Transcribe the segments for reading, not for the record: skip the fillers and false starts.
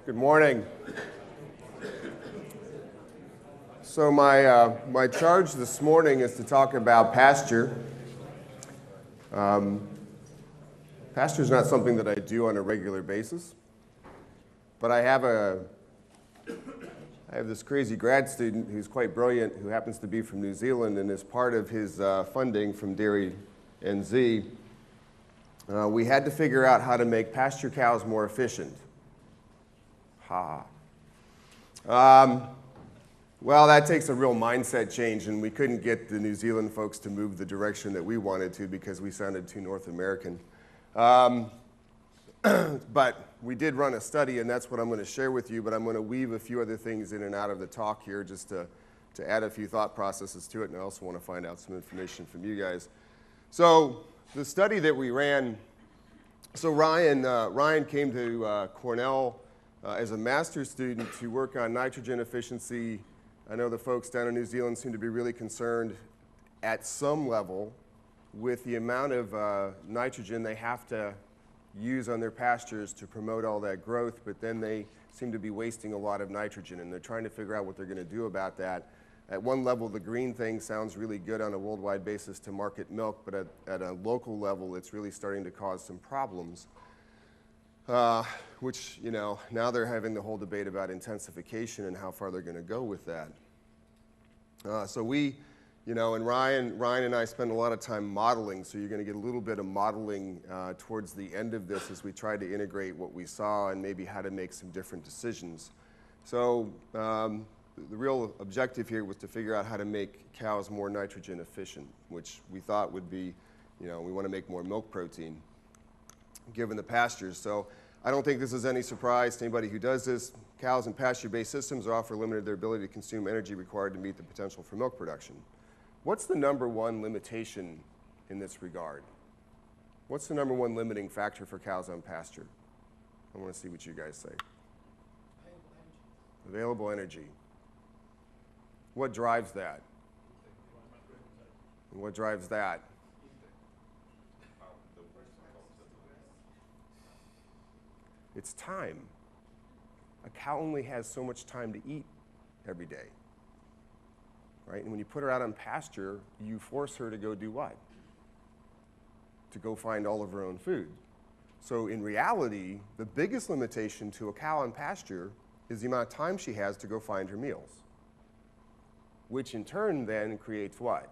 Good morning. So my charge this morning is to talk about pasture. Pasture is not something that I do on a regular basis, but I have this crazy grad student who's quite brilliant, who happens to be from New Zealand, and as part of his funding from Dairy NZ, we had to figure out how to make pasture cows more efficient. Well, that takes a real mindset change, and we couldn't get the New Zealand folks to move the direction that we wanted to because we sounded too North American. But we did run a study, and that's what I'm going to share with you, but I'm going to weave a few other things in and out of the talk here just to add a few thought processes to it, and I also want to find out some information from you guys. So the study that we ran, so Ryan came to Cornell as a master's student to work on nitrogen efficiency. I know the folks down in New Zealand seem to be really concerned at some level with the amount of nitrogen they have to use on their pastures to promote all that growth, but then they seem to be wasting a lot of nitrogen, and they're trying to figure out what they're going to do about that. At one level, the green thing sounds really good on a worldwide basis to market milk, but at a local level, it's really starting to cause some problems. Which, you know, now they're having the whole debate about intensification and how far they're going to go with that. So we, you know, and Ryan and I spend a lot of time modeling, so you're going to get a little bit of modeling towards the end of this as we try to integrate what we saw and maybe how to make some different decisions. So the real objective here was to figure out how to make cows more nitrogen efficient, which we thought would be, you know, we want to make more milk protein given the pastures. So I don't think this is any surprise to anybody who does this. Cows in pasture-based systems are often limited their ability to consume energy required to meet the potential for milk production. What's the number one limitation in this regard? What's the number one limiting factor for cows on pasture? I want to see what you guys say. Available energy. What drives that? And what drives that? It's time. A cow only has so much time to eat every day, right? And when you put her out on pasture, you force her to go do what? To go find all of her own food. So in reality, the biggest limitation to a cow on pasture is the amount of time she has to go find her meals, which in turn then creates what?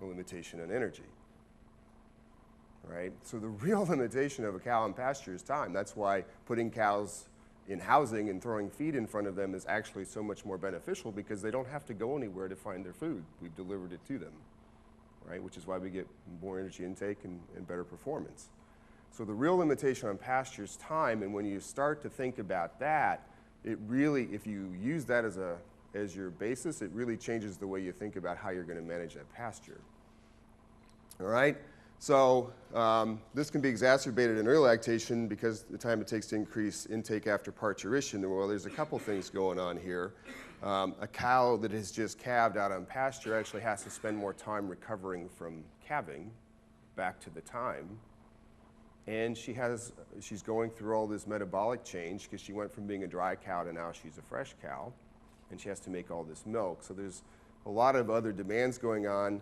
A limitation on energy. Right? So the real limitation of a cow on pasture is time. That's why putting cows in housing and throwing feed in front of them is actually so much more beneficial, because they don't have to go anywhere to find their food. We've delivered it to them, right? Which is why we get more energy intake and better performance. So the real limitation on pasture is time, and when you start to think about that, it really, if you use that as your basis, it really changes the way you think about how you're going to manage that pasture. All right? So this can be exacerbated in early lactation because the time it takes to increase intake after parturition. Well, there's a couple things going on here. A cow that has just calved out on pasture actually has to spend more time recovering from calving back to the time. And she's going through all this metabolic change because she went from being a dry cow to now she's a fresh cow, and she has to make all this milk. So there's a lot of other demands going on.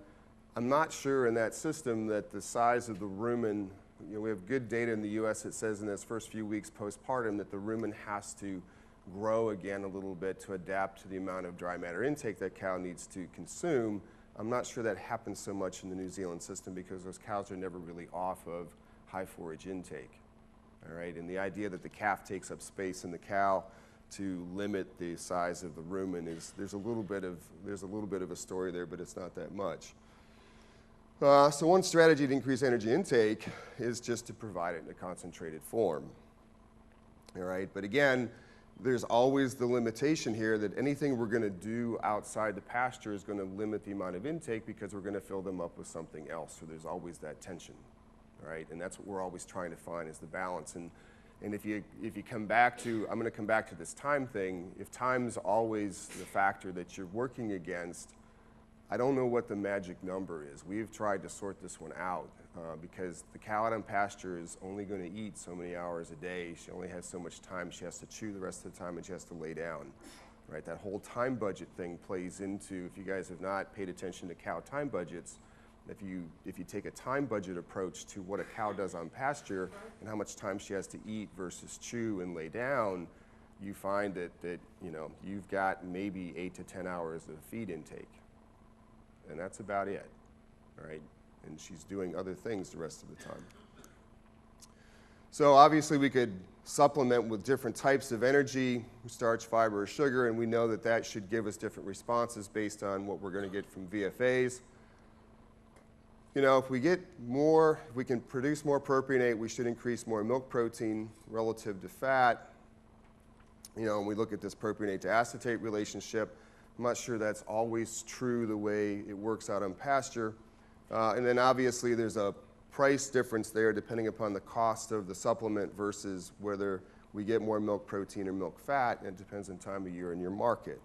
I'm not sure in that system that the size of the rumen, you know, we have good data in the US that says in those first few weeks postpartum that the rumen has to grow again a little bit to adapt to the amount of dry matter intake that cow needs to consume. I'm not sure that happens so much in the New Zealand system because those cows are never really off of high forage intake. All right, and the idea that the calf takes up space in the cow to limit the size of the rumen is, there's a little bit of a story there, but it's not that much. So one strategy to increase energy intake is just to provide it in a concentrated form. All right, but again, there's always the limitation here that anything we're going to do outside the pasture is going to limit the amount of intake because we're going to fill them up with something else. So there's always that tension, all right? And that's what we're always trying to find is the balance. And if you come back to, I'm going to come back to this time thing, if time's always the factor that you're working against, I don't know what the magic number is. We've tried to sort this one out because the cow out on pasture is only going to eat so many hours a day. She only has so much time. She has to chew the rest of the time, and she has to lay down. Right? That whole time budget thing plays into, if you guys have not paid attention to cow time budgets, if you take a time budget approach to what a cow does on pasture and how much time she has to eat versus chew and lay down, you find that you've got maybe 8 to 10 hours of feed intake. And that's about it, right? And she's doing other things the rest of the time. So obviously we could supplement with different types of energy, starch, fiber, or sugar, and we know that that should give us different responses based on what we're going to get from VFAs. If we get more, if we can produce more propionate, we should increase more milk protein relative to fat. And we look at this propionate to acetate relationship. I'm not sure that's always true the way it works out on pasture. And then obviously there's a price difference there depending upon the cost of the supplement versus whether we get more milk protein or milk fat, and it depends on time of year and your market.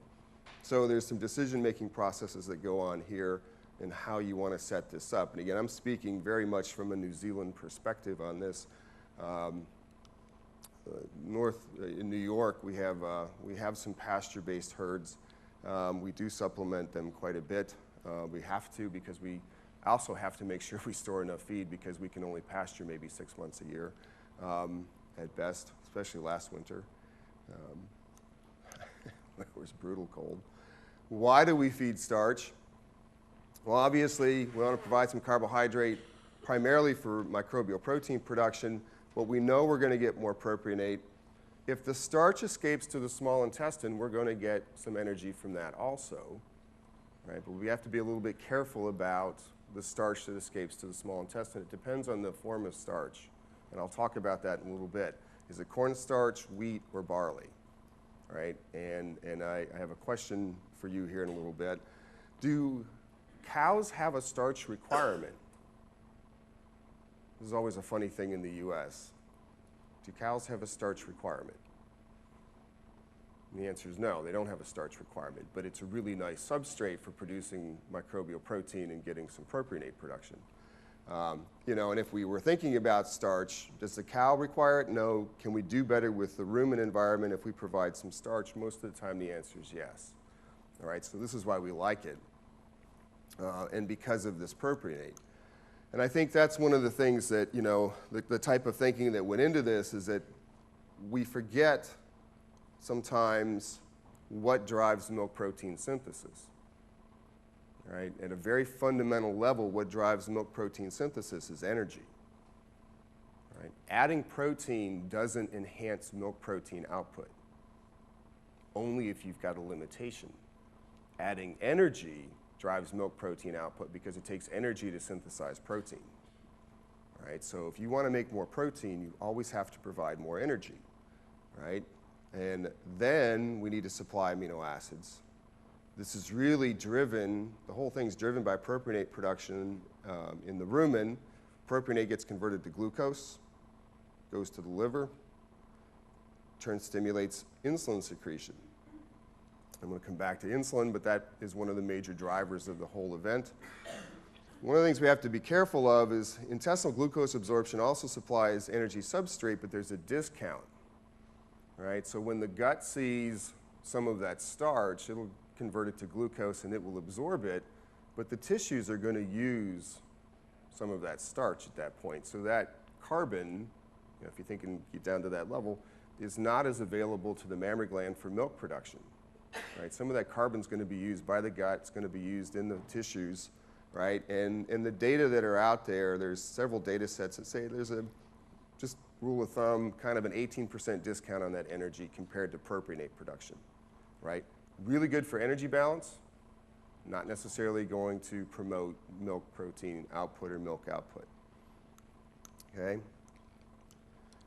So there's some decision-making processes that go on here and how you want to set this up. And again, I'm speaking very much from a New Zealand perspective on this. In New York, we have some pasture-based herds. We do supplement them quite a bit. We have to because we also have to make sure we store enough feed because we can only pasture maybe 6 months a year at best, especially last winter. It was brutal cold. Why do we feed starch? Well, obviously, we want to provide some carbohydrate primarily for microbial protein production, but we know we're going to get more propionate. If the starch escapes to the small intestine, we're going to get some energy from that also, right? But we have to be a little bit careful about the starch that escapes to the small intestine. It depends on the form of starch, and I'll talk about that in a little bit. Is it cornstarch, wheat, or barley? Right? And I have a question for you here in a little bit. Do cows have a starch requirement? This is always a funny thing in the U.S. Do cows have a starch requirement? And the answer is no, they don't have a starch requirement, but it's a really nice substrate for producing microbial protein and getting some propionate production. And if we were thinking about starch, does the cow require it? No. Can we do better with the rumen environment if we provide some starch? Most of the time, the answer is yes. All right, so this is why we like it, and because of this propionate. And I think that's one of the things that, the type of thinking that went into this is that we forget sometimes what drives milk protein synthesis. Right? At a very fundamental level, what drives milk protein synthesis is energy. Right? Adding protein doesn't enhance milk protein output, only if you've got a limitation. Adding energy drives milk protein output because it takes energy to synthesize protein. Right? So if you want to make more protein, you always have to provide more energy. Right? And then we need to supply amino acids. This is really driven, the whole thing's driven by propionate production in the rumen. Propionate gets converted to glucose, goes to the liver, stimulates insulin secretion. I'm going to come back to insulin, but that is one of the major drivers of the whole event. One of the things we have to be careful of is intestinal glucose absorption also supplies energy substrate, but there's a discount. Right? So when the gut sees some of that starch, it'll convert it to glucose and it will absorb it, but the tissues are going to use some of that starch at that point. So that carbon, if you think and get down to that level, is not as available to the mammary gland for milk production. Right? Some of that carbon is going to be used by the gut, it's going to be used in the tissues, right? And the data that are out there, there's several data sets that say there's a, just rule of thumb, kind of an 18% discount on that energy compared to propionate production, right? Really good for energy balance, not necessarily going to promote milk protein output or milk output, okay?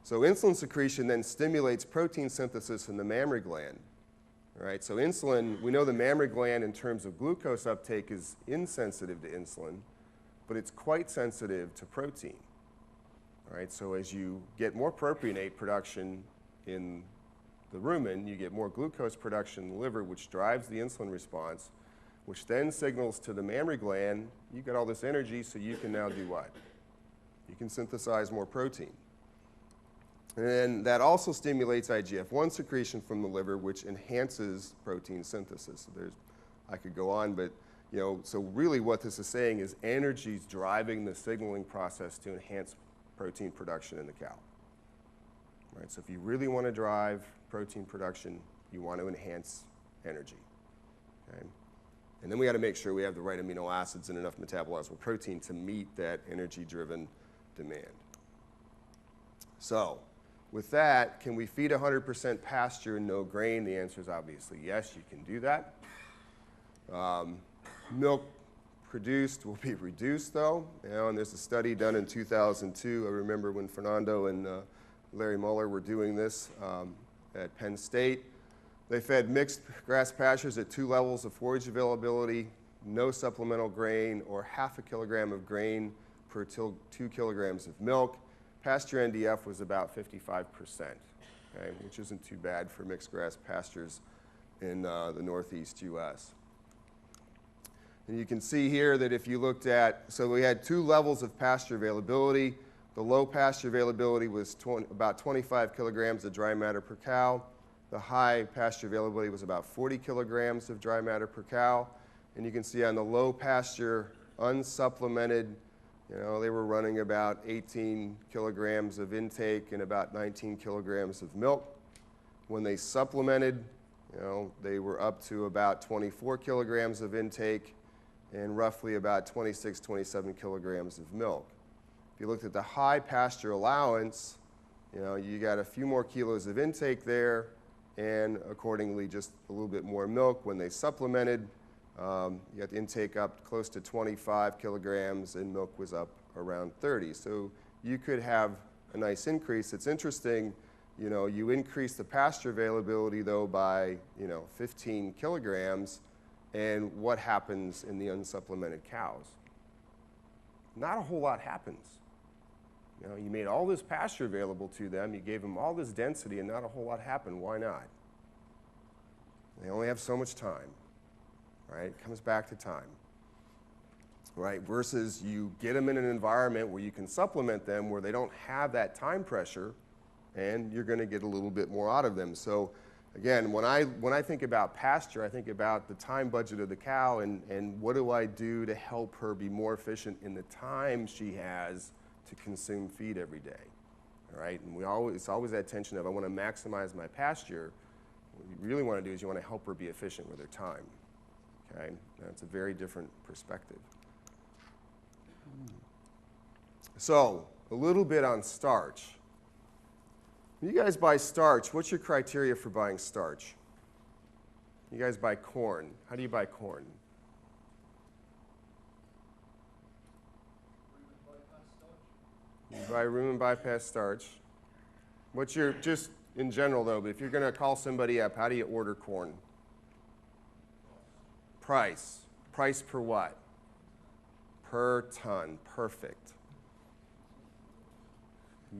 So insulin secretion then stimulates protein synthesis in the mammary gland, right? So insulin, we know the mammary gland in terms of glucose uptake is insensitive to insulin, but it's quite sensitive to protein, right? So as you get more propionate production in the rumen, you get more glucose production in the liver, which drives the insulin response, which then signals to the mammary gland, you got all this energy, so you can now do what? You can synthesize more protein. And that also stimulates IGF-1 secretion from the liver, which enhances protein synthesis. So I could go on, but so really what this is saying is energy is driving the signaling process to enhance protein production in the cow. Right? So if you really want to drive protein production, you want to enhance energy. Okay? And then we got to make sure we have the right amino acids and enough metabolizable protein to meet that energy-driven demand. So with that, can we feed 100% pasture and no grain? The answer is obviously yes, you can do that. Milk produced will be reduced, though. And there's a study done in 2002. I remember when Fernando and Larry Muller were doing this at Penn State. They fed mixed grass pastures at 2 levels of forage availability, no supplemental grain, or half a kilogram of grain per 2 kilograms of milk. Pasture NDF was about 55%, okay, which isn't too bad for mixed grass pastures in the northeast U.S. And you can see here that if you looked at, so we had 2 levels of pasture availability. The low pasture availability was about 25 kilograms of dry matter per cow. The high pasture availability was about 40 kilograms of dry matter per cow. And you can see on the low pasture, unsupplemented, they were running about 18 kilograms of intake and about 19 kilograms of milk. When they supplemented, they were up to about 24 kilograms of intake and roughly about 26, 27 kilograms of milk. If you looked at the high pasture allowance, you got a few more kilos of intake there and accordingly just a little bit more milk. When they supplemented, you got the intake up close to 25 kilograms and milk was up around 30. So you could have a nice increase. It's interesting, you increase the pasture availability though by 15 kilograms, and what happens in the unsupplemented cows? Not a whole lot happens. You made all this pasture available to them, you gave them all this density, and not a whole lot happened. Why not? They only have so much time, right? It comes back to time, right? Versus you get them in an environment where you can supplement them, where they don't have that time pressure, and you're going to get a little bit more out of them. So again, when I think about pasture, I think about the time budget of the cow and what do I do to help her be more efficient in the time she has to consume feed every day, all right? And it's always that tension of I want to maximize my pasture. What you really want to do is you want to help her be efficient with her time, okay? That's a very different perspective. So a little bit on starch. When you guys buy starch, what's your criteria for buying starch? You guys buy corn. How do you buy corn? You buy rumen bypass starch. What's your, just in general though, but if you're going to call somebody up, how do you order corn? Price. Price per what? Per ton. Perfect.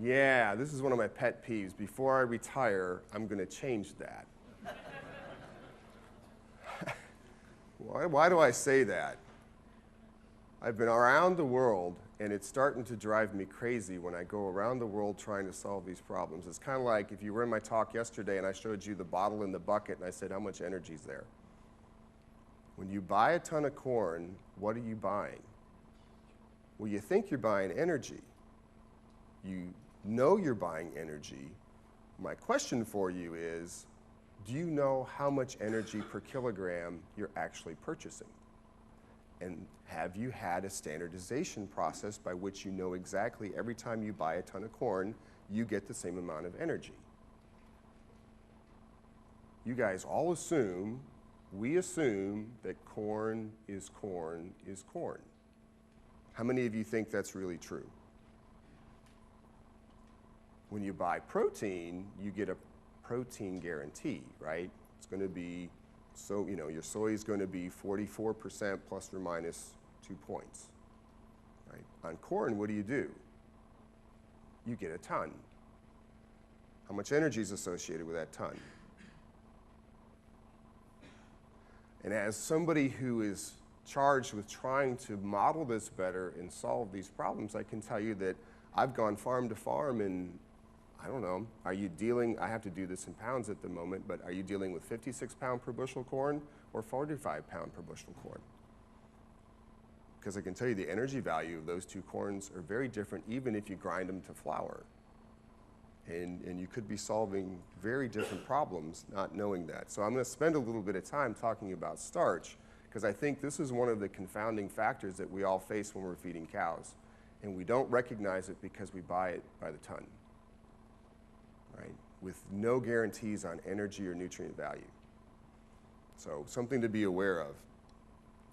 Yeah, this is one of my pet peeves. Before I retire, I'm going to change that. Why do I say that? I've been around the world, and it's starting to drive me crazy when I go around the world trying to solve these problems. It's kind of like if you were in my talk yesterday and I showed you the bottle and the bucket and I said, how much energy is there? When you buy a ton of corn, what are you buying? Well, you think you're buying energy. You know you're buying energy. My question for you is, do you know how much energy per kilogram you're actually purchasing? And have you had a standardization process by which you know exactly every time you buy a ton of corn, you get the same amount of energy? You guys all assume, we assume that corn is corn is corn. How many of you think that's really true? When you buy protein, you get a protein guarantee, right? It's going to be, so your soy is going to be 44% plus or minus 2 points, right? On corn, what do? You get a ton. How much energy is associated with that ton? And as somebody who is charged with trying to model this better and solve these problems, I can tell you that I've gone farm to farm, and I don't know, are you dealing, I have to do this in pounds at the moment, but are you dealing with 56 pound per bushel corn or 45 pound per bushel corn? Because I can tell you the energy value of those two corns are very different, even if you grind them to flour. And you could be solving very different problems not knowing that. So I'm going to spend a little bit of time talking about starch, because I think this is one of the confounding factors that we all face when we're feeding cows. And we don't recognize it because we buy it by the ton, right? With no guarantees on energy or nutrient value. So something to be aware of.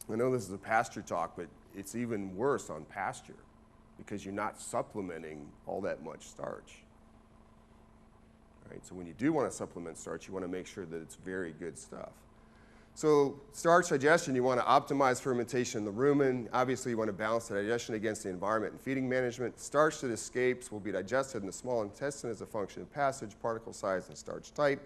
I know this is a pasture talk, but it's even worse on pasture because you're not supplementing all that much starch. Right? So when you do want to supplement starch, you want to make sure that it's very good stuff. So starch digestion, you want to optimize fermentation in the rumen. Obviously, you want to balance the digestion against the environment and feeding management. Starch that escapes will be digested in the small intestine as a function of passage, particle size, and starch type.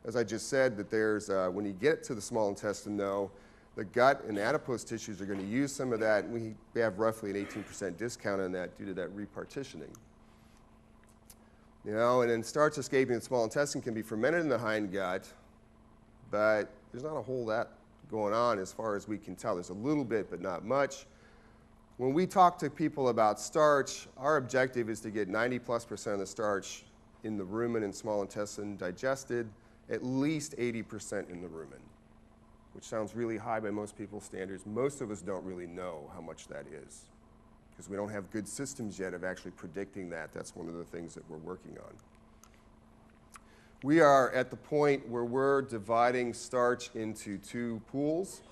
As I just said, that there's when you get to the small intestine, though, the gut and adipose tissues are going to use some of that. We have roughly an 18% discount on that due to that repartitioning. You know, and then starch escaping the small intestine can be fermented in the hindgut, but there's not a whole lot going on as far as we can tell. There's a little bit, but not much. When we talk to people about starch, our objective is to get 90+% of the starch in the rumen and small intestine digested, at least 80% in the rumen, which sounds really high by most people's standards. Most of us don't really know how much that is, because we don't have good systems yet of actually predicting that. That's one of the things that we're working on. We are at the point where we're dividing starch into two pools.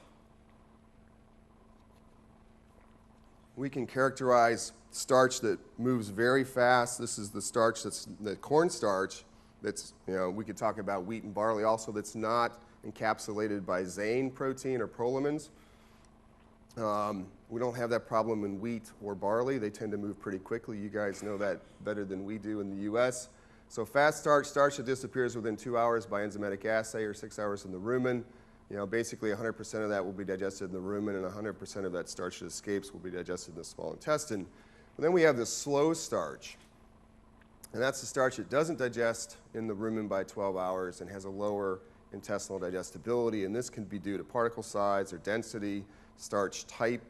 We can characterize starch that moves very fast. This is the starch that's the corn starch that's, you know, we could talk about wheat and barley also, that's not encapsulated by zein protein or prolamins. We don't have that problem in wheat or barley. They tend to move pretty quickly. You guys know that better than we do in the US. So fast starch, starch that disappears within 2 hours by enzymatic assay or 6 hours in the rumen. You know, basically 100% of that will be digested in the rumen, and 100% of that starch that escapes will be digested in the small intestine. And then we have the slow starch. And that's the starch that doesn't digest in the rumen by 12 hours and has a lower intestinal digestibility. And this can be due to particle size or density, starch type,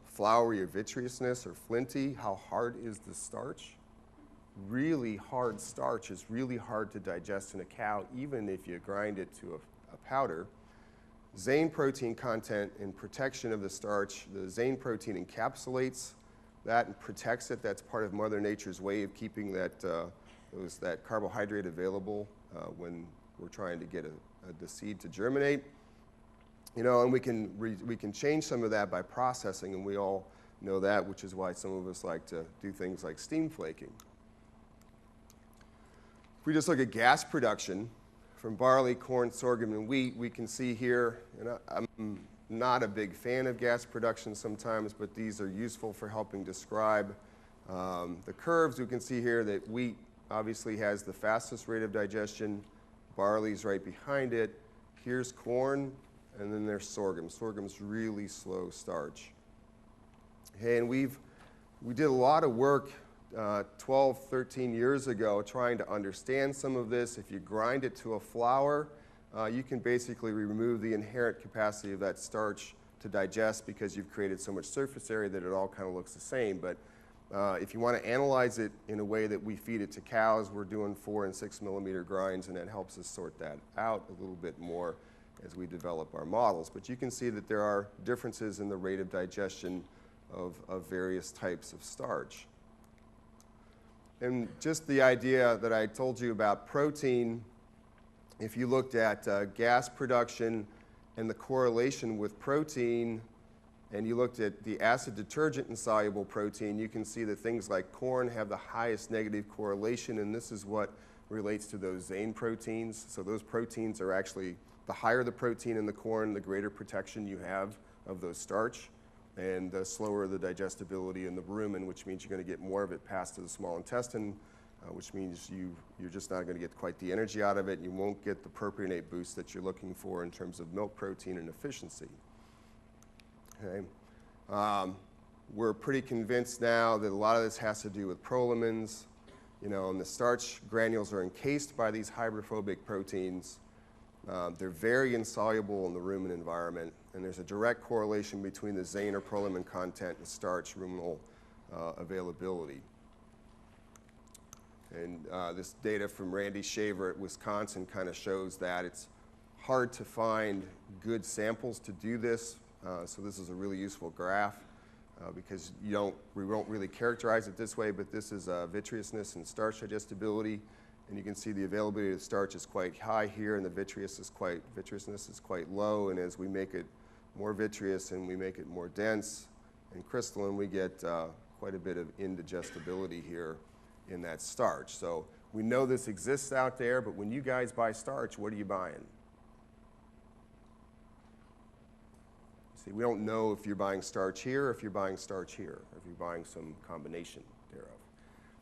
floury or vitreousness or flinty. How hard is the starch? Really hard starch is really hard to digest in a cow, even if you grind it to a powder. Zein protein content and protection of the starch. The zein protein encapsulates that and protects it. That's part of Mother Nature's way of keeping that, that carbohydrate available when we're trying to get the seed to germinate. You know, and we can change some of that by processing, and we all know that, which is why some of us like to do things like steam flaking. If we just look at gas production from barley, corn, sorghum, and wheat, we can see here, and I'm not a big fan of gas production sometimes, but these are useful for helping describe the curves. We can see here that wheat obviously has the fastest rate of digestion. Barley's right behind it. Here's corn, and then there's sorghum. Sorghum's really slow starch. And we did a lot of work 12, 13 years ago trying to understand some of this. If you grind it to a flour, you can basically remove the inherent capacity of that starch to digest because you've created so much surface area that it all kind of looks the same. But if you want to analyze it in a way that we feed it to cows, we're doing 4 and 6 millimeter grinds, and that helps us sort that out a little bit more as we develop our models. But you can see that there are differences in the rate of digestion of various types of starch. And just the idea that I told you about protein, if you looked at gas production and the correlation with protein, and you looked at the acid detergent insoluble protein, you can see that things like corn have the highest negative correlation, and this is what relates to those zein proteins. So those proteins are actually, the higher the protein in the corn, the greater protection you have of those starch, and the slower the digestibility in the rumen, which means you're going to get more of it passed to the small intestine. which means you're just not going to get quite the energy out of it. You won't get the propionate boost that you're looking for in terms of milk protein and efficiency. Okay. We're pretty convinced now that a lot of this has to do with prolamins. You know, and the starch granules are encased by these hydrophobic proteins. They're very insoluble in the rumen environment, and there's a direct correlation between the zein or prolamin content and starch ruminal availability. And this data from Randy Shaver at Wisconsin kind of shows that it's hard to find good samples to do this. So this is a really useful graph because we don't really characterize it this way, but this is vitreousness and starch digestibility. And you can see the availability of starch is quite high here, and the vitreousness is quite low. And as we make it more vitreous and we make it more dense and crystalline, we get quite a bit of indigestibility here in that starch. So we know this exists out there, but when you guys buy starch, what are you buying? See, we don't know if you're buying starch here or if you're buying starch here, or if you're buying some combination thereof.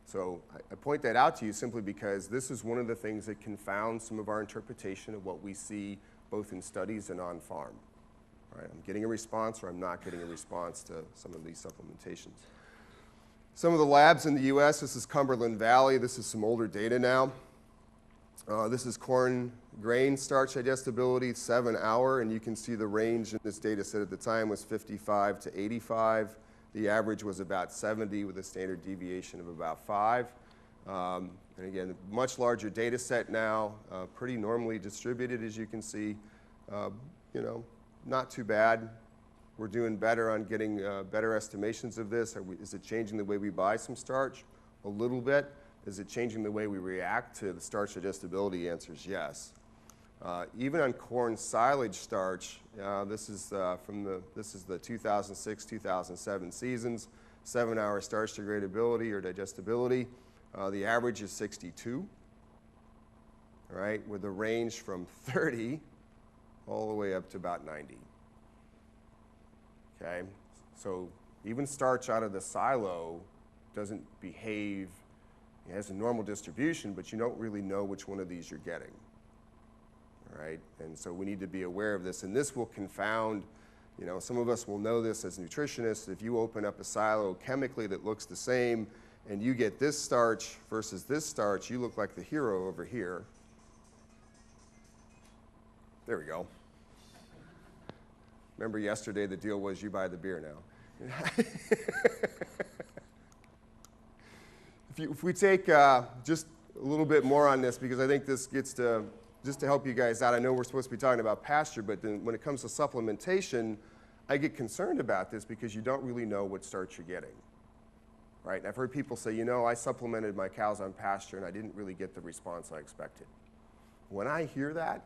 So I point that out to you simply because this is one of the things that confounds some of our interpretation of what we see both in studies and on farm. Right? I'm getting a response or I'm not getting a response to some of these supplementations. Some of the labs in the US, this is Cumberland Valley. This is some older data now. This is corn grain starch digestibility, 7-hour, and you can see the range in this data set at the time was 55 to 85. The average was about 70 with a standard deviation of about 5. And again, much larger data set now, pretty normally distributed as you can see. You know, not too bad. We're doing better on getting better estimations of this. Is it changing the way we buy some starch? A little bit. Is it changing the way we react to the starch digestibility? The answer is yes. Even on corn silage starch, this is the 2006-2007 seasons, 7-hour starch degradability or digestibility. The average is 62, right, with a range from 30 all the way up to about 90. Okay, so even starch out of the silo doesn't behave. It has a normal distribution, but you don't really know which one of these you're getting. Right? And so we need to be aware of this. And this will confound, you know, some of us will know this as nutritionists. If you open up a silo chemically that looks the same and you get this starch versus this starch, you look like the hero over here. There we go. Remember yesterday the deal was you buy the beer now. If we take just a little bit more on this, because I think this gets to, just to help you guys out, I know we're supposed to be talking about pasture, but then when it comes to supplementation, I get concerned about this because you don't really know what starch you're getting. Right? And I've heard people say, you know, I supplemented my cows on pasture and I didn't really get the response I expected. When I hear that,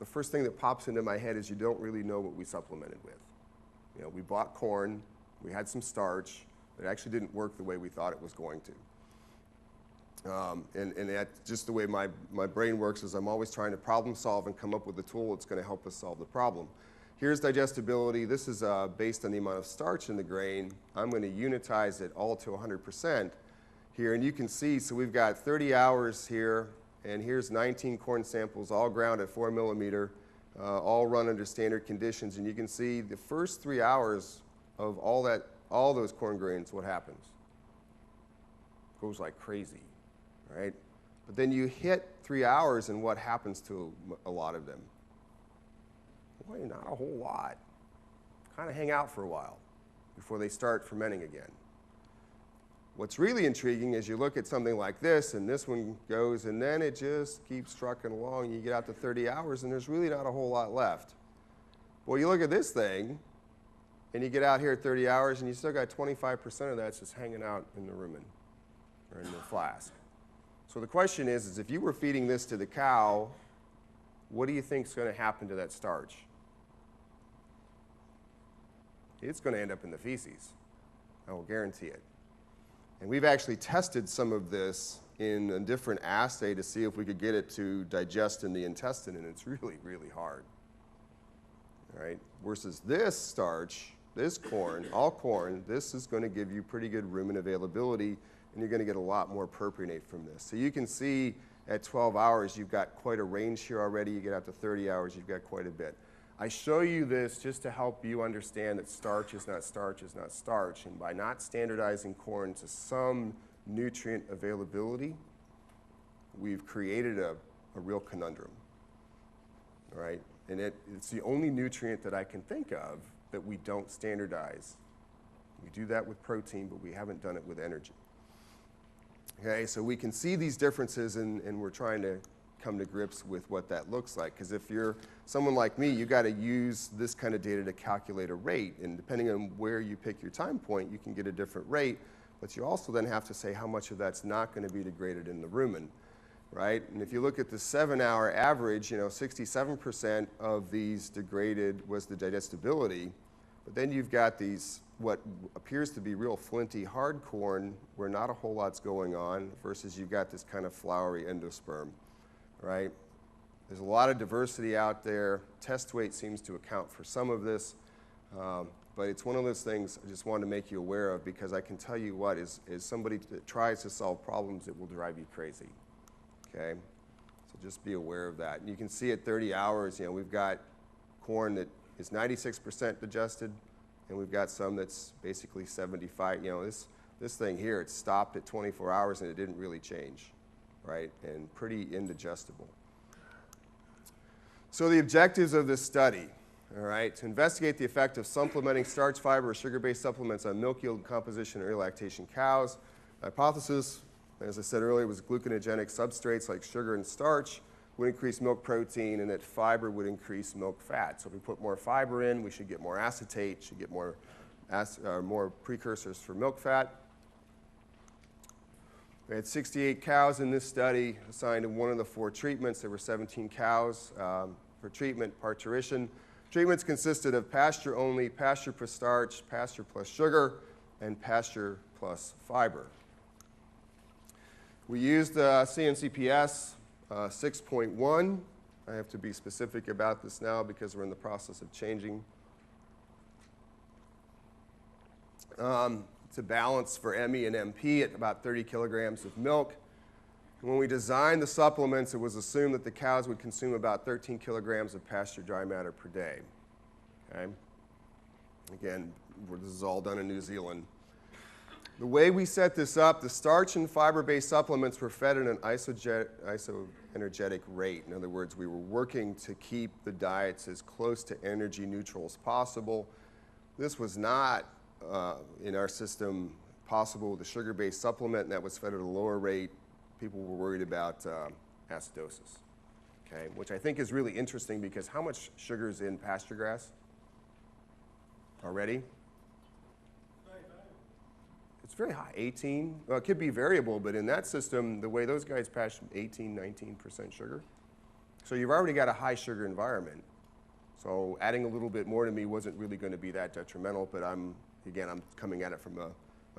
the first thing that pops into my head is you don't really know what we supplemented with. You know, we bought corn, we had some starch, it actually didn't work the way we thought it was going to. And that's just the way my brain works, is I'm always trying to problem solve and come up with a tool that's going to help us solve the problem. Here's digestibility. This is based on the amount of starch in the grain. I'm going to unitize it all to 100% here. And you can see, so we've got 30 hours here, and here's 19 corn samples, all ground at 4 millimeter, all run under standard conditions. And you can see the first 3 hours of all those corn grains, what happens? It goes like crazy. Right? But then you hit 3 hours and what happens to a lot of them? Boy, not a whole lot. Kind of hang out for a while before they start fermenting again. What's really intriguing is you look at something like this, and this one goes, and then it just keeps trucking along, and you get out to 30 hours, and there's really not a whole lot left. Well, you look at this thing, and you get out here at 30 hours, and you still got 25% of that's just hanging out in the rumen or in the flask. So the question is if you were feeding this to the cow, what do you think is going to happen to that starch? It's going to end up in the feces. I will guarantee it. And we've actually tested some of this in a different assay to see if we could get it to digest in the intestine, and it's really, really hard. All right? Versus this starch, this corn, all corn, this is going to give you pretty good rumen availability, and you're going to get a lot more propionate from this. So you can see at 12 hours, you've got quite a range here already. You get out to 30 hours, you've got quite a bit. I show you this just to help you understand that starch is not starch is not starch. And by not standardizing corn to some nutrient availability, we've created a real conundrum, all right? And it's the only nutrient that I can think of that we don't standardize. We do that with protein, but we haven't done it with energy. Okay, so we can see these differences, and we're trying to come to grips with what that looks like. Because if you're someone like me, you got to use this kind of data to calculate a rate. And depending on where you pick your time point, you can get a different rate. But you also then have to say how much of that's not going to be degraded in the rumen, right? And if you look at the 7-hour average, 67% of these degraded was the digestibility. But then you've got these, what appears to be real flinty hard corn, where not a whole lot's going on, versus you've got this kind of flowery endosperm, right? There's a lot of diversity out there. Test weight seems to account for some of this, but it's one of those things I just wanted to make you aware of, because I can tell you what, is somebody that tries to solve problems, it will drive you crazy, okay? So just be aware of that. And you can see at 30 hours, we've got corn that is 96% digested, and we've got some that's basically 75. This thing here, it stopped at 24 hours and it didn't really change, right? And pretty indigestible. So the objectives of this study, all right, to investigate the effect of supplementing starch, fiber, or sugar-based supplements on milk yield and composition in early lactation cows. The hypothesis, as I said earlier, was gluconogenic substrates like sugar and starch would increase milk protein, and that fiber would increase milk fat. So if we put more fiber in, we should get more acetate, should get more precursors for milk fat. We had 68 cows in this study assigned to one of the 4 treatments. There were 17 cows for treatment, parturition. Treatments consisted of pasture only, pasture plus starch, pasture plus sugar, and pasture plus fiber. We used CNCPS 6.1. I have to be specific about this now because we're in the process of changing. It's a balance for ME and MP at about 30 kilograms of milk. When we designed the supplements, it was assumed that the cows would consume about 13 kilograms of pasture dry matter per day. Okay? Again, this is all done in New Zealand. The way we set this up, the starch and fiber-based supplements were fed at an isoenergetic rate. In other words, we were working to keep the diets as close to energy neutral as possible. This was not in our system possible with a sugar-based supplement, and that was fed at a lower rate. People were worried about acidosis, okay? Which I think is really interesting, because how much sugar is in pasture grass already? It's very high, 18. Well, it could be variable, but in that system, the way those guys pasture, 18, 19% sugar. So you've already got a high sugar environment. So adding a little bit more to me wasn't really going to be that detrimental, but I'm coming at it from a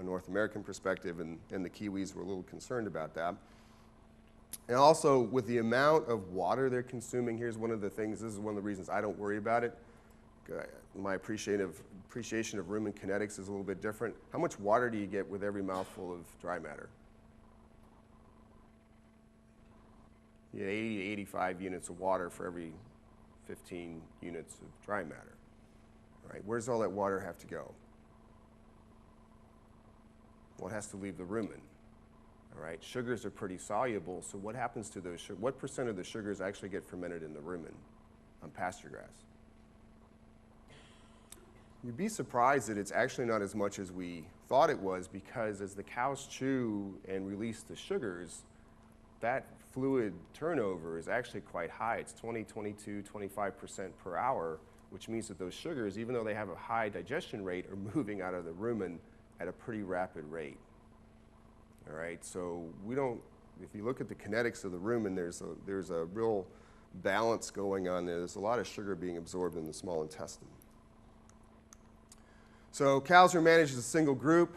North American perspective, and the Kiwis were a little concerned about that. And also, with the amount of water they're consuming, here's one of the things, this is one of the reasons I don't worry about it. My appreciation of rumen kinetics is a little bit different. How much water do you get with every mouthful of dry matter? You get 80 to 85 units of water for every 15 units of dry matter. All right, where does all that water have to go? Well, it has to leave the rumen. All right, sugars are pretty soluble, so what happens to those sugars? What % of the sugars actually get fermented in the rumen on pasture grass? You'd be surprised that it's actually not as much as we thought it was, because as the cows chew and release the sugars, that fluid turnover is actually quite high. It's 20, 22, 25% per hour, which means that those sugars, even though they have a high digestion rate, are moving out of the rumen at a pretty rapid rate. All right, so if you look at the kinetics of the rumen, there's a real balance going on there. There's a lot of sugar being absorbed in the small intestine. So cows were managed as a single group.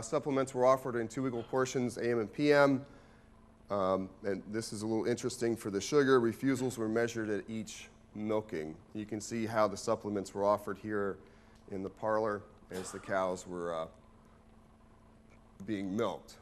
Supplements were offered in 2 equal portions, AM and PM. And this is a little interesting for the sugar. Refusals were measured at each milking. You can see how the supplements were offered here in the parlor as the cows were being milked.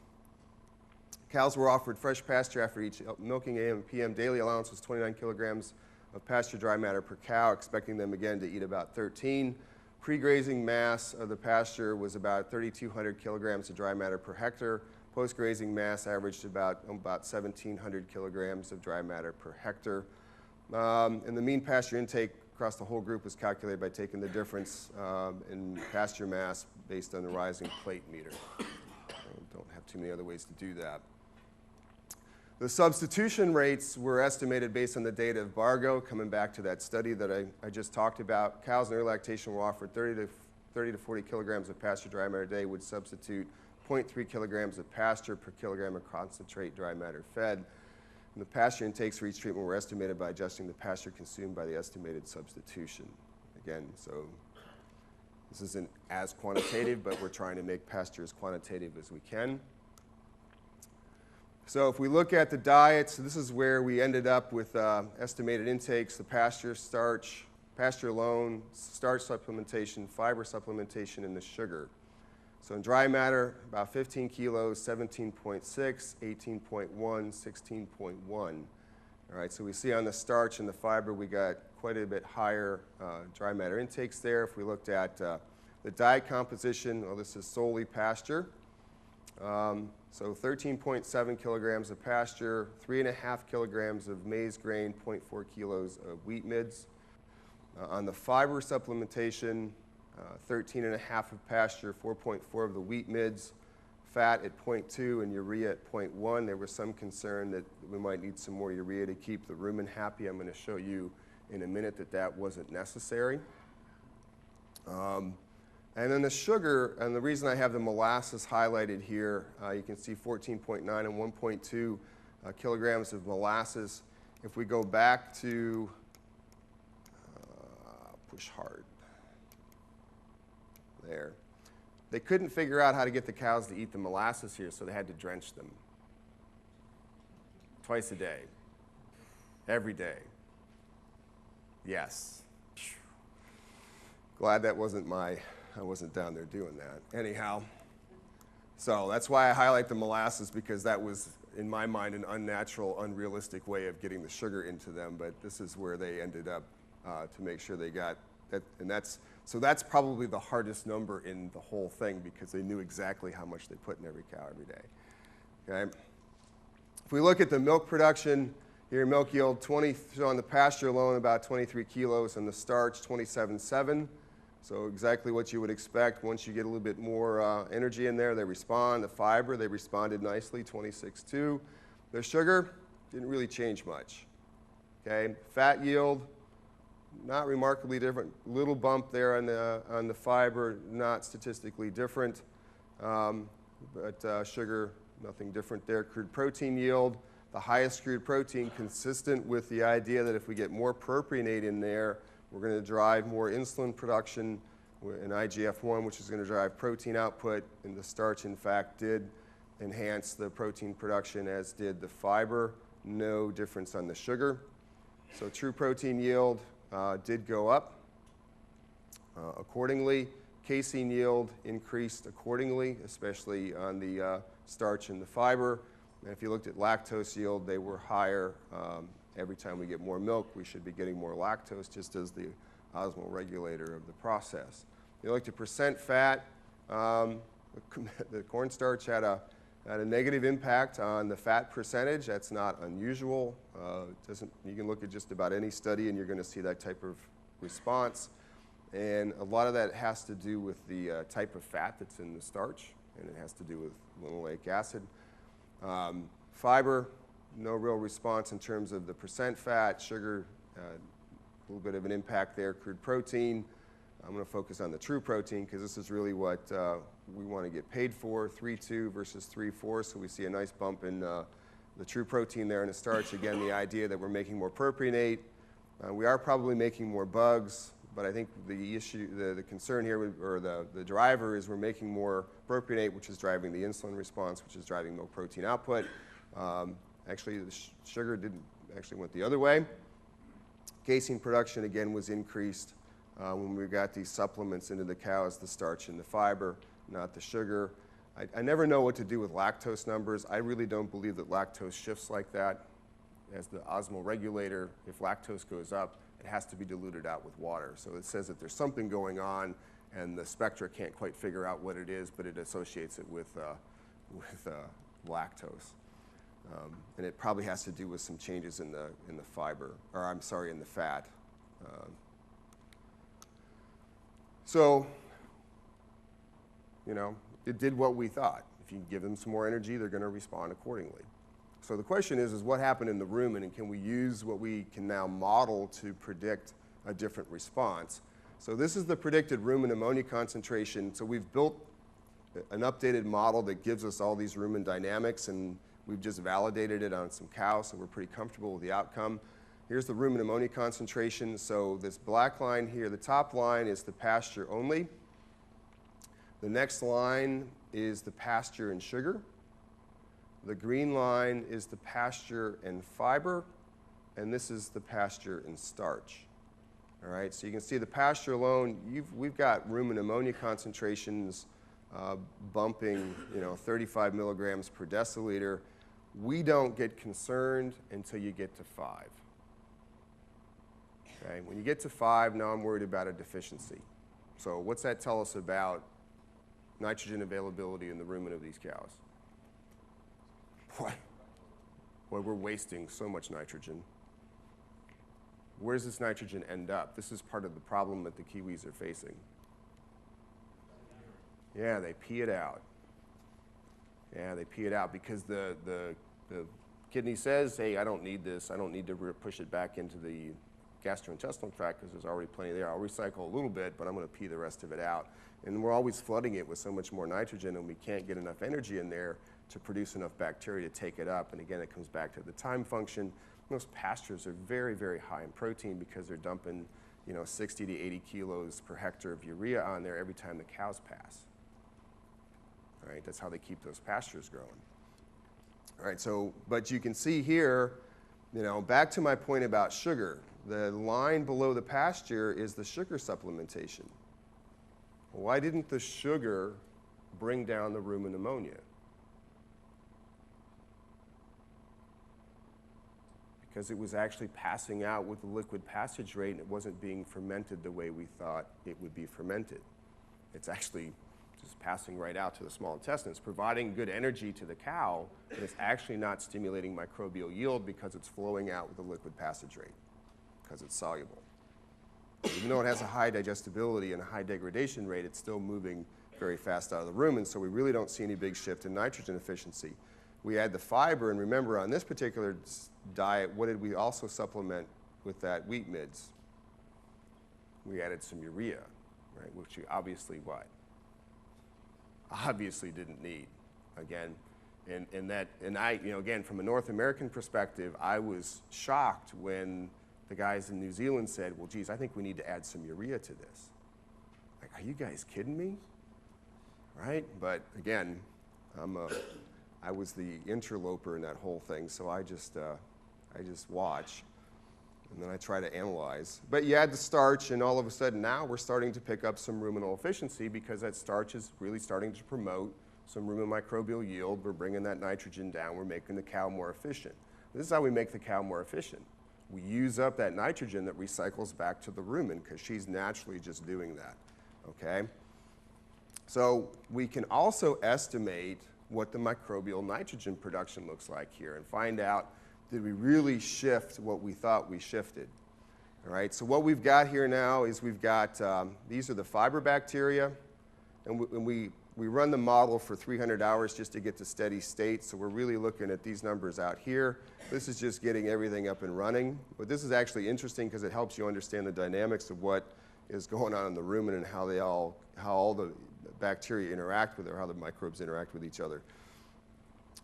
Cows were offered fresh pasture after each milking, AM and PM. Daily allowance was 29 kilograms of pasture dry matter per cow, expecting them again to eat about 13. Pre-grazing mass of the pasture was about 3,200 kilograms of dry matter per hectare. Post-grazing mass averaged about 1,700 kilograms of dry matter per hectare. And the mean pasture intake across the whole group was calculated by taking the difference in pasture mass based on the rising plate meter. Don't have too many other ways to do that. The substitution rates were estimated based on the data of Bargo, coming back to that study that I just talked about. Cows in early lactation were offered 30 to 40 kilograms of pasture dry matter a day, would substitute 0.3 kilograms of pasture per kilogram of concentrate dry matter fed. And the pasture intakes for each treatment were estimated by adjusting the pasture consumed by the estimated substitution. Again, so this isn't as quantitative, but we're trying to make pasture as quantitative as we can. So if we look at the diets, this is where we ended up with estimated intakes: the pasture, starch, pasture alone, starch supplementation, fiber supplementation, and the sugar. So in dry matter, about 15 kilos, 17.6, 18.1, 16.1. All right, so we see on the starch and the fiber, we got quite a bit higher dry matter intakes there. If we looked at the diet composition, well, this is solely pasture. So 13.7 kilograms of pasture, 3.5 kilograms of maize grain, 0.4 kilos of wheat midds. On the fiber supplementation, 13.5 of pasture, 4.4 of the wheat midds, fat at 0.2 and urea at 0.1. There was some concern that we might need some more urea to keep the rumen happy. I'm going to show you in a minute that that wasn't necessary. And then the sugar, and the reason I have the molasses highlighted here, you can see 14.9 and 1.2 kilograms of molasses. If we go back to, push hard, there. They couldn't figure out how to get the cows to eat the molasses here, so they had to drench them. Twice a day. Every day. Yes. Glad that wasn't I wasn't down there doing that. Anyhow, so that's why I highlight the molasses, because that was, in my mind, an unnatural, unrealistic way of getting the sugar into them, but this is where they ended up to make sure they got that, and that's probably the hardest number in the whole thing, because they knew exactly how much they put in every cow every day. Okay? If we look at the milk production, here milk yield, so on the pasture alone, about 23 kilos, and the starch, 27.7. So exactly what you would expect. Once you get a little bit more energy in there, they respond. The fiber, they responded nicely, 26.2. The sugar didn't really change much. Okay, fat yield, not remarkably different. Little bump there on the fiber, not statistically different. But sugar, nothing different there. Crude protein yield, the highest crude protein, consistent with the idea that if we get more propionate in there, we're going to drive more insulin production in IGF-1, which is going to drive protein output. And the starch, in fact, did enhance the protein production, as did the fiber. No difference on the sugar. So true protein yield did go up accordingly. Casein yield increased accordingly, especially on the starch and the fiber. And if you looked at lactose yield, they were higher. Every time we get more milk, we should be getting more lactose, just as the osmolar regulator of the process. If you looked at percent fat, the cornstarch had a negative impact on the fat percentage. That's not unusual. You can look at just about any study and you're going to see that type of response. And a lot of that has to do with the type of fat that's in the starch, and it has to do with linoleic acid. Fiber, no real response in terms of the percent fat. Sugar, a little bit of an impact there. Crude protein, I'm going to focus on the true protein because this is really what we want to get paid for, 3.2 versus 3.4. So we see a nice bump in the true protein there in the starch. Again, the idea that we're making more propionate. We are probably making more bugs, but I think the issue, the concern here, or the driver, is we're making more propionate, which is driving the insulin response, which is driving milk protein output. Actually, the sugar actually went the other way. Casein production, again, was increased when we got these supplements into the cows, the starch and the fiber, not the sugar. I never know what to do with lactose numbers. I really don't believe that lactose shifts like that. As the osmolar regulator, if lactose goes up, it has to be diluted out with water. So it says that there's something going on, and the spectra can't quite figure out what it is, but it associates it with lactose. And it probably has to do with some changes in the fiber, or I'm sorry, in the fat. So, you know, it did what we thought. If you give them some more energy, they're going to respond accordingly. So the question is what happened in the rumen, and can we use what we can now model to predict a different response? So this is the predicted rumen ammonia concentration. So we've built an updated model that gives us all these rumen dynamics, and we've just validated it on some cows, so we're pretty comfortable with the outcome. Here's the rumen ammonia concentration. So this black line here, the top line is the pasture only. The next line is the pasture and sugar. The green line is the pasture and fiber, and this is the pasture and starch. All right, so you can see the pasture alone, we've got rumen ammonia concentrations bumping, 35 milligrams per deciliter. We don't get concerned until you get to 5. Okay, when you get to 5, now I'm worried about a deficiency. So what's that tell us about nitrogen availability in the rumen of these cows? Boy, we're wasting so much nitrogen. Where does this nitrogen end up? This is part of the problem that the Kiwis are facing. Yeah, they pee it out. Yeah, they pee it out because the kidney says, hey, I don't need this. I don't need to push it back into the gastrointestinal tract because there's already plenty there. I'll recycle a little bit, but I'm going to pee the rest of it out. And we're always flooding it with so much more nitrogen, and we can't get enough energy in there to produce enough bacteria to take it up. And again, it comes back to the time function. Most pastures are very, very high in protein because they're dumping 60 to 80 kilos per hectare of urea on there every time the cows pass. All right, that's how they keep those pastures growing. All right, so, but you can see here, back to my point about sugar, the line below the pasture is the sugar supplementation. Why didn't the sugar bring down the rumen ammonia? Because it was actually passing out with the liquid passage rate, and it wasn't being fermented the way we thought it would be fermented. It's actually just passing right out to the small intestine. It's providing good energy to the cow, but it's actually not stimulating microbial yield because it's flowing out with the liquid passage rate, because it's soluble. Even though it has a high digestibility and a high degradation rate, it's still moving very fast out of the rumen, so we really don't see any big shift in nitrogen efficiency. We add the fiber, and remember on this particular diet, what did we also supplement with that wheat midds? We added some urea, right, which we obviously obviously didn't need. Again, and I, again, from a North American perspective, I was shocked when the guys in New Zealand said, well, geez, I think we need to add some urea to this. Like, are you guys kidding me? Right? But again, I was the interloper in that whole thing, so I just watch, and then I try to analyze. But you add the starch, and all of a sudden now we're starting to pick up some ruminal efficiency because that starch is really starting to promote some rumen microbial yield. We're bringing that nitrogen down. We're making the cow more efficient. This is how we make the cow more efficient. We use up that nitrogen that recycles back to the rumen because she's naturally just doing that, okay? So we can also estimate what the microbial nitrogen production looks like here and find out, did we really shift what we thought we shifted? All right, so what we've got here now is we've got, these are the fiber bacteria, and we run the model for 300 hours just to get to steady state, so we're really looking at these numbers out here. This is just getting everything up and running, but this is actually interesting because it helps you understand the dynamics of what is going on in the rumen and how all the bacteria interact with it, or how the microbes interact with each other.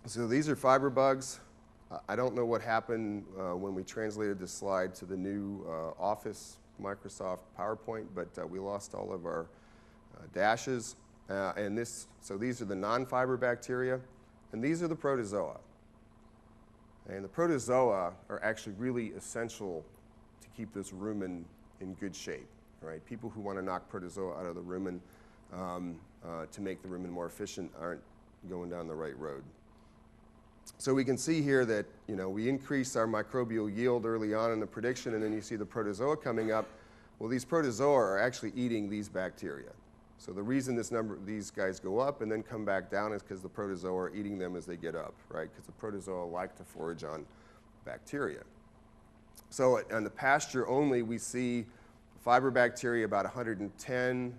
So these are fiber bugs. I don't know what happened when we translated this slide to the new Office Microsoft PowerPoint, but we lost all of our dashes. So these are the non-fiber bacteria, and these are the protozoa. And the protozoa are actually really essential to keep this rumen in good shape. right? People who want to knock protozoa out of the rumen to make the rumen more efficient aren't going down the right road. So we can see here that, you know, we increase our microbial yield early on in the prediction, and then you see the protozoa coming up. Well, these protozoa are actually eating these bacteria. So the reason these guys go up and then come back down is because the protozoa are eating them as they get up, right? Because the protozoa like to forage on bacteria. So on the pasture only, we see fiber bacteria about 110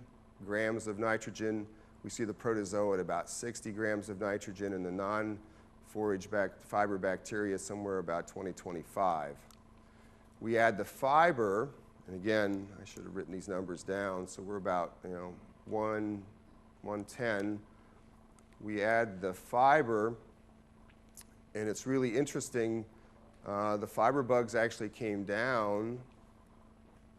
grams of nitrogen. We see the protozoa at about 60 grams of nitrogen, and the non-forage fiber bacteria somewhere about 20-25. We add the fiber, and again, I should have written these numbers down, so we're about, you know, 110. We add the fiber, and it's really interesting. The fiber bugs actually came down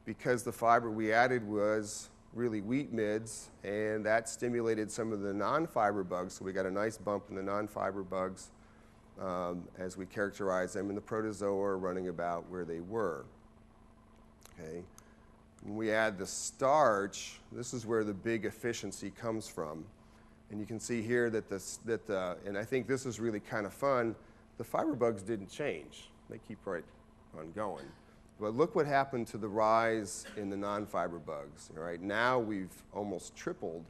because the fiber we added was really wheat midds, and that stimulated some of the non-fiber bugs. So we got a nice bump in the non-fiber bugs as we characterize them, and the protozoa are running about where they were. Okay. When we add the starch, this is where the big efficiency comes from. And you can see here that and I think this is really kind of fun, the fiber bugs didn't change. They keep right on going. But look what happened to the rise in the non-fiber bugs. All right, now we've almost tripled,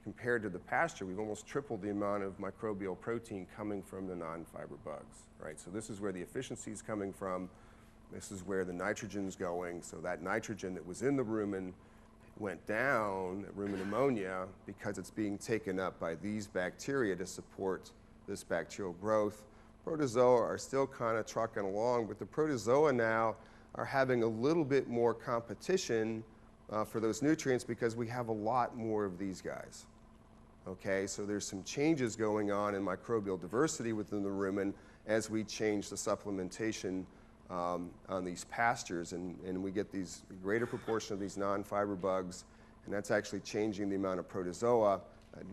compared to the pasture, we've almost tripled the amount of microbial protein coming from the non-fiber bugs. Right, so this is where the efficiency is coming from. This is where the nitrogen's going. So that nitrogen that was in the rumen went down, rumen ammonia, because it's being taken up by these bacteria to support this bacterial growth. Protozoa are still kind of trucking along, but the protozoa now are having a little bit more competition for those nutrients because we have a lot more of these guys. Okay, so there's some changes going on in microbial diversity within the rumen as we change the supplementation on these pastures, and we get these greater proportion of these non-fiber bugs, and that's actually changing the amount of protozoa,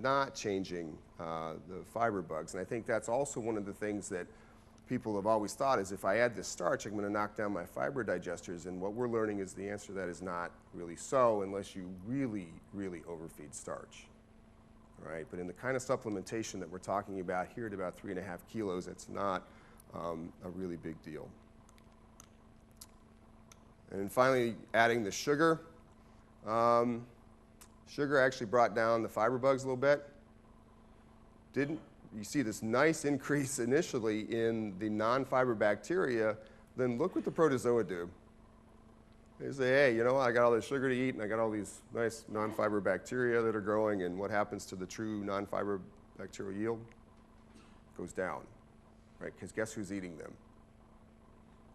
not changing the fiber bugs. And I think that's also one of the things that people have always thought is if I add this starch, I'm going to knock down my fiber digesters, and what we're learning is the answer to that is not really so unless you really, really overfeed starch. Right? But in the kind of supplementation that we're talking about here at about 3.5 kilos, it's not a really big deal. And then finally, adding the sugar. Sugar actually brought down the fiber bugs a little bit. You see this nice increase initially in the non-fiber bacteria, then look what the protozoa do. They say, hey, you know, I got all this sugar to eat, and I got all these nice non-fiber bacteria that are growing, and what happens to the true non-fiber bacterial yield? Goes down, right? Because guess who's eating them?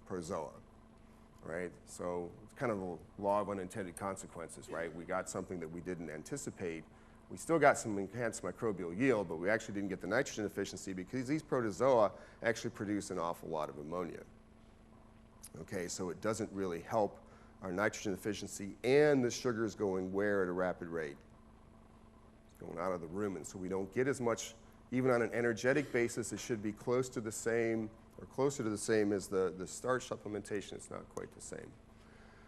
Protozoa. Right? So it's kind of a law of unintended consequences, right? We got something that we didn't anticipate. We still got some enhanced microbial yield, but we actually didn't get the nitrogen efficiency because these protozoa actually produce an awful lot of ammonia. Okay, so it doesn't really help our nitrogen efficiency, and the sugar is going where at a rapid rate? It's going out of the rumen, so we don't get as much, even on an energetic basis, it should be close to the same or closer to the same as the starch supplementation. It's not quite the same.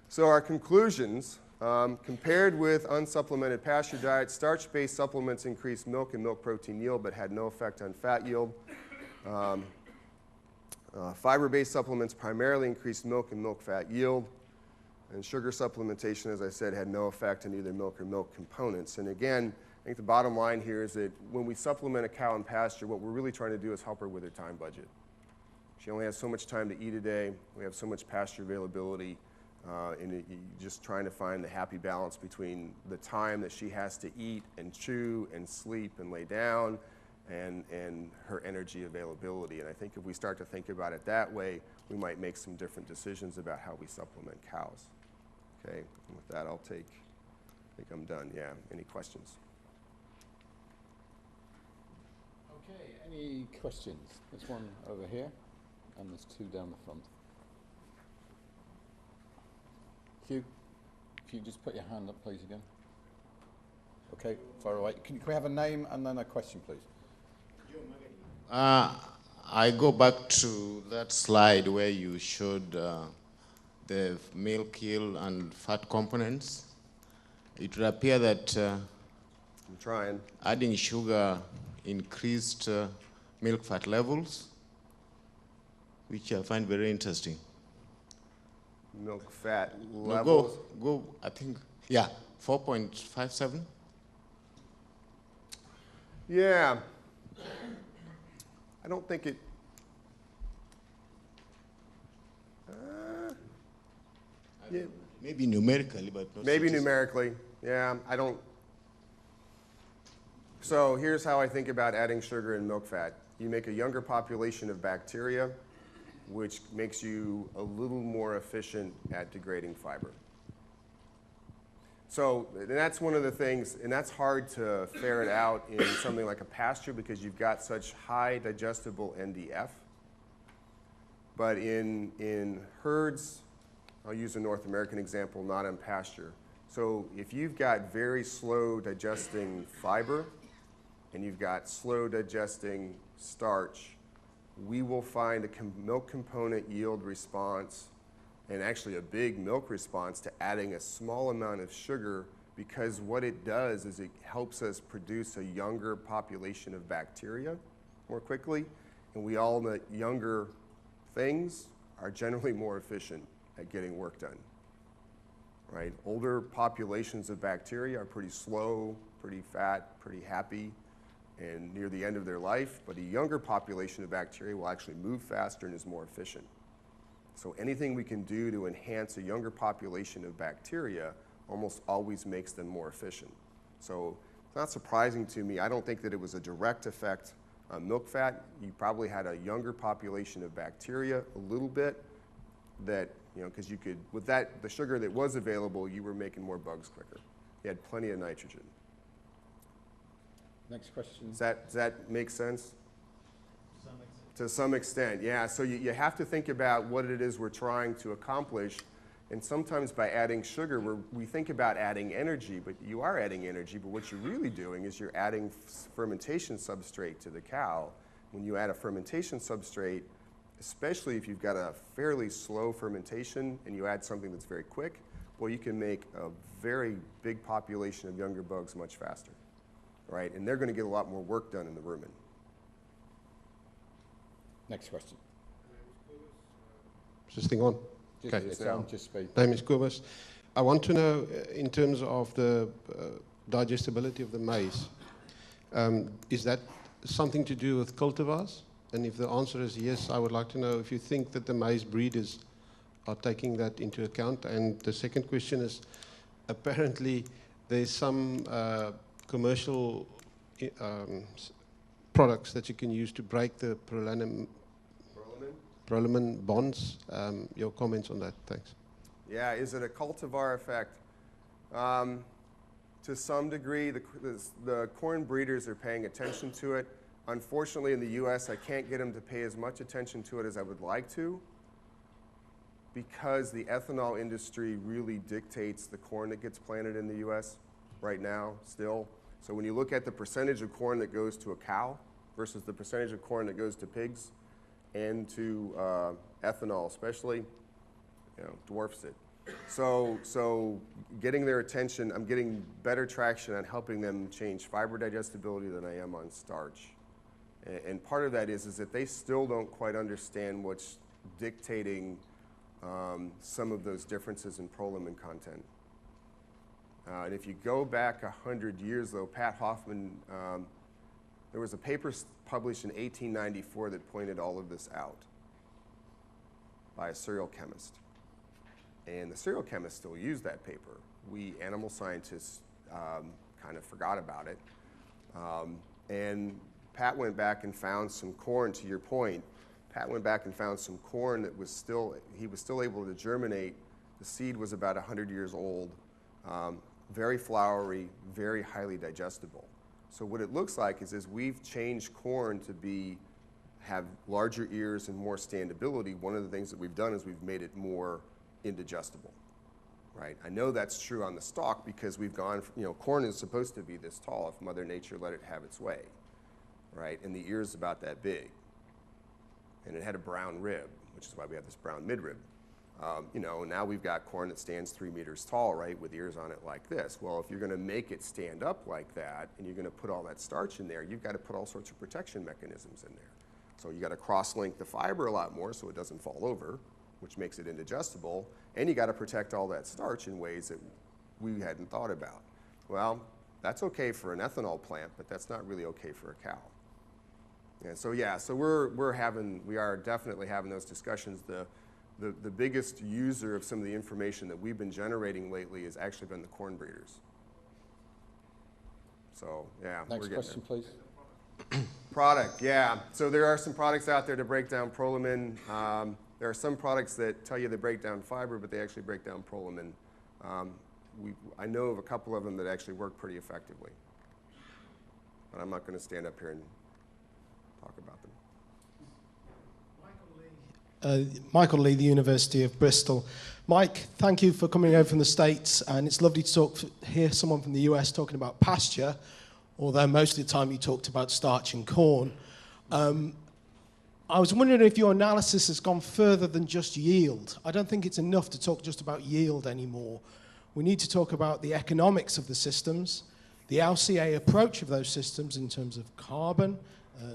So our conclusions, compared with unsupplemented pasture diet, starch-based supplements increased milk and milk protein yield but had no effect on fat yield. Fiber-based supplements primarily increased milk and milk fat yield. And sugar supplementation, as I said, had no effect on either milk or milk components. And again, I think the bottom line here is that when we supplement a cow in pasture, what we're really trying to do is help her with her time budget. She only has so much time to eat a day. We have so much pasture availability. And you're just trying to find the happy balance between the time that she has to eat and chew and sleep and lay down and her energy availability. And I think if we start to think about it that way, we might make some different decisions about how we supplement cows. Okay, and with that, I think I'm done. Yeah, any questions? Okay, any questions? There's one over here, and there's two down the front. Hugh, if you just put your hand up, please, again. Okay, far away. Can we have a name and then a question, please? I go back to that slide where you showed the milk yield and fat components. it would appear that I'm trying. adding sugar increased milk fat levels, which I find very interesting. Milk fat No, levels. go, I think, yeah, 4.57. Yeah. I don't think it. Yeah, Maybe numerically, but not maybe statistically. numerically. Yeah, I don't. So here's how I think about adding sugar and milk fat. You make a younger population of bacteria, which makes you a little more efficient at degrading fiber. So and that's one of the things, and that's hard to ferret out in something like a pasture because you've got such high digestible NDF. But in herds, I'll use a North American example, not in pasture. So if you've got very slow digesting fiber and you've got slow digesting starch, we will find a milk component yield response and actually a big milk response to adding a small amount of sugar, because what it does is it helps us produce a younger population of bacteria more quickly. And we all know that younger things are generally more efficient at getting work done, right? Older populations of bacteria are pretty slow, pretty fat, pretty happy, and near the end of their life, but a younger population of bacteria will actually move faster and is more efficient. So anything we can do to enhance a younger population of bacteria almost always makes them more efficient. So it's not surprising to me. I don't think that it was a direct effect on milk fat. You probably had a younger population of bacteria a little bit that, because you could, with that, the sugar that was available, you were making more bugs quicker. You had plenty of nitrogen. Next question. Does that make sense? To some extent, yeah. So you have to think about what it is we're trying to accomplish. And sometimes by adding sugar, we think about adding energy, but you are adding energy. But what you're really doing is you're adding fermentation substrate to the cow. When you add a fermentation substrate, especially if you've got a fairly slow fermentation and you add something that's very quick, well, you can make a very big population of younger bugs much faster, right? And they're going to get a lot more work done in the rumen. Next question. Is this thing on? Just, Okay. it's on, just speak. Name is Kobus. I want to know, in terms of the digestibility of the maize, is that something to do with cultivars? And if the answer is yes, I would like to know if you think that the maize breeders are taking that into account. And the second question is, apparently there's some commercial products that you can use to break the prolamin bonds. Your comments on that, thanks. Yeah, is it a cultivar effect? To some degree, the corn breeders are paying attention to it. Unfortunately, in the US, I can't get them to pay as much attention to it as I would like to, because the ethanol industry really dictates the corn that gets planted in the US right now, still. So when you look at the percentage of corn that goes to a cow versus the percentage of corn that goes to pigs and to ethanol especially, dwarfs it. So getting their attention, I'm getting better traction on helping them change fiber digestibility than I am on starch. And part of that is that they still don't quite understand what's dictating some of those differences in prolamin content. And if you go back 100 years, though, Pat Hoffman, there was a paper published in 1894 that pointed all of this out by a cereal chemist. And the cereal chemists still use that paper. We animal scientists kind of forgot about it. And Pat went back and found some corn, to your point. Pat went back and found some corn that was he was still able to germinate. The seed was about 100 years old, very floury, very highly digestible. So what it looks like is we've changed corn to have larger ears and more standability. One of the things that we've done is we've made it more indigestible, right? I know that's true on the stalk because we've gone, corn is supposed to be this tall if Mother Nature let it have its way, right? And the ear's about that big. And it had a brown rib, which is why we have this brown midrib. You know, now we've got corn that stands 3 meters tall, right, with ears on it like this. Well, if you're going to make it stand up like that, and you're going to put all that starch in there, you've got to put all sorts of protection mechanisms in there. So you got to cross-link the fiber a lot more so it doesn't fall over, which makes it indigestible, and you got to protect all that starch in ways that we hadn't thought about. Well, that's okay for an ethanol plant, but that's not really okay for a cow. And so yeah, so we are definitely having those discussions. The biggest user of some of the information that we've been generating lately has actually been the corn breeders. So yeah, Next question, please. Product, yeah. So there are some products out there to break down prolamin. There are some products that tell you they break down fiber, but they actually break down prolamin. I know of a couple of them that actually work pretty effectively. But I'm not going to stand up here and talk about them. Michael Lee, the University of Bristol. Mike, thank you for coming over from the States, and it's lovely to hear someone from the US talking about pasture, although most of the time you talked about starch and corn. I was wondering if your analysis has gone further than just yield. I don't think it's enough to talk just about yield anymore. We need to talk about the economics of the systems, the LCA approach of those systems in terms of carbon,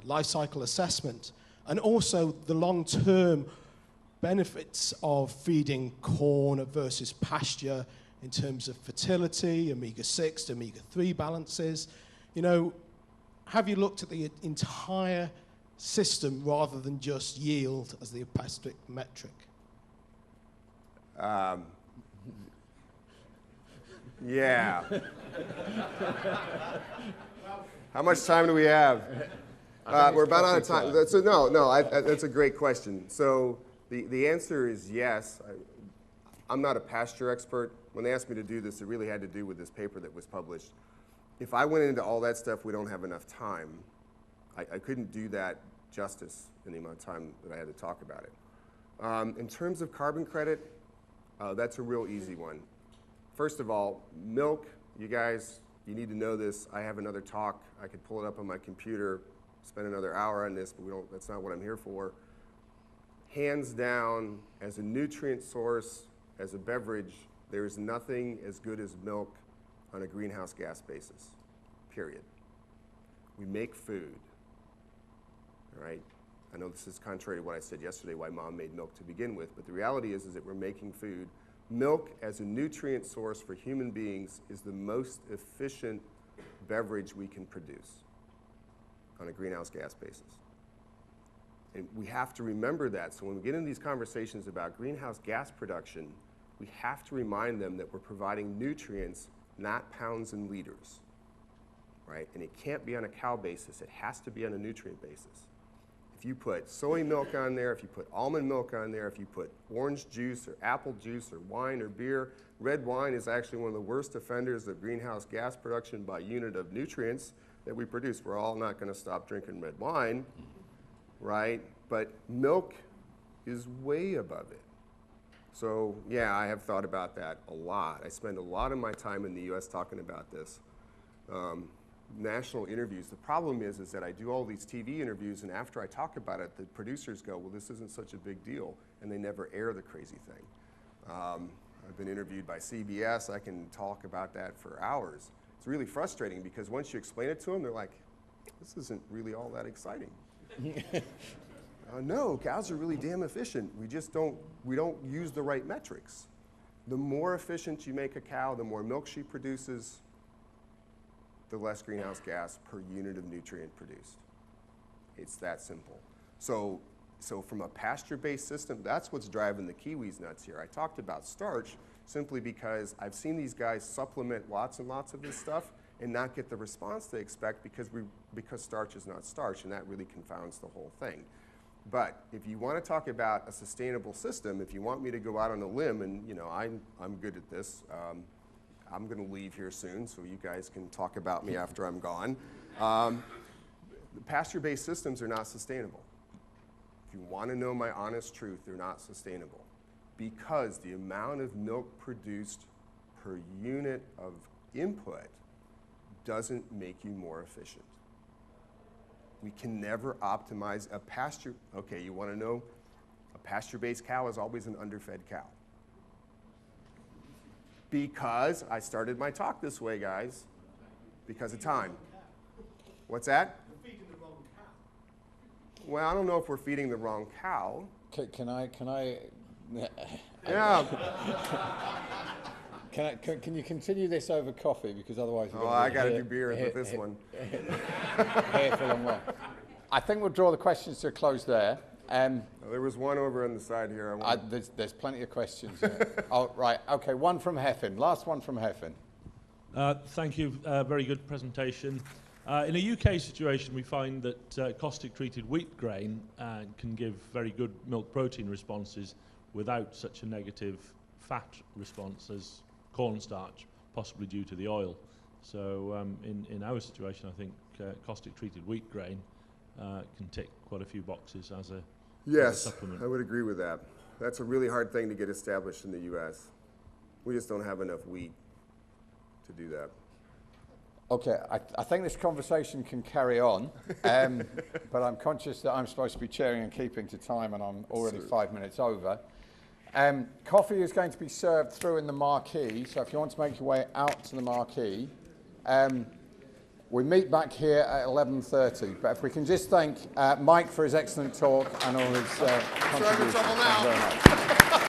life cycle assessment, and also the long-term benefits of feeding corn versus pasture in terms of fertility, omega-6 to omega-3 balances. You know, have you looked at the entire system rather than just yield as the opastric metric? Yeah. How much time do we have? We're about out of time. That's a great question. So the answer is yes. I'm not a pasture expert. When they asked me to do this, it really had to do with this paper that was published. If I went into all that stuff, we don't have enough time. I couldn't do that justice in the amount of time that I had to talk about it. In terms of carbon credit, that's a real easy one. First of all, milk, you guys, you need to know this. I have another talk. I could pull it up on my computer, spend another hour on this, but that's not what I'm here for. Hands down, as a nutrient source, as a beverage, there is nothing as good as milk on a greenhouse gas basis, period. We make food, all right? I know this is contrary to what I said yesterday, why mom made milk to begin with, but the reality is that we're making food. Milk as a nutrient source for human beings is the most efficient beverage we can produce on a greenhouse gas basis. And we have to remember that. So when we get into these conversations about greenhouse gas production, we have to remind them that we're providing nutrients, not pounds and liters, right? And it can't be on a cow basis. It has to be on a nutrient basis. If you put soy milk on there, if you put almond milk on there, if you put orange juice or apple juice or wine or beer, red wine is actually one of the worst offenders of greenhouse gas production by unit of nutrients that we produce. We're all not going to stop drinking red wine, right? But milk is way above it. So yeah, I have thought about that a lot. I spend a lot of my time in the US talking about this. National interviews. The problem is that I do all these TV interviews, and after I talk about it, the producers go, well, this isn't such a big deal, and they never air the crazy thing. I've been interviewed by CBS. I can talk about that for hours. It's really frustrating because once you explain it to them, they're like, this isn't really all that exciting. No, cows are really damn efficient. We don't use the right metrics. The more efficient you make a cow, the more milk she produces, the less greenhouse gas per unit of nutrient produced. It's that simple. So from a pasture-based system, that's what's driving the Kiwis nuts here. I talked about starch simply because I've seen these guys supplement lots and lots of this stuff and not get the response they expect because starch is not starch, and that really confounds the whole thing. But if you want to talk about a sustainable system, if you want me to go out on a limb, and you know I'm good at this, I'm going to leave here soon, so you guys can talk about me after I'm gone. The pasture-based systems are not sustainable. If you want to know my honest truth, they're not sustainable because the amount of milk produced per unit of input doesn't make you more efficient. We can never optimize a pasture. Okay, you want to know? A pasture-based cow is always an underfed cow. Because I started my talk this way, guys, because of time. What's that? We're feeding the wrong cow. Well, I don't know if we're feeding the wrong cow. Can I? Yeah. Can you continue this over coffee? Because otherwise, Oh, I got to do beer with this one. Here for a long while. I think we'll draw the questions to a close there. There was one over on the side here. There's plenty of questions. Oh, right. Okay, one from Heffin. Last one from Heffin. Thank you. Very good presentation. In a UK situation, we find that caustic-treated wheat grain can give very good milk protein responses without such a negative fat response as cornstarch, possibly due to the oil. So in our situation, I think caustic-treated wheat grain can tick quite a few boxes as a supplement. I would agree with that. That's a really hard thing to get established in the U.S. We just don't have enough wheat to do that. Okay, I think this conversation can carry on, but I'm conscious that I'm supposed to be chairing and keeping to time, and I'm already 5 minutes over. Coffee is going to be served through in the marquee, so if you want to make your way out to the marquee, we meet back here at 11:30. But if we can just thank Mike for his excellent talk and all his contributions. Thank you very much.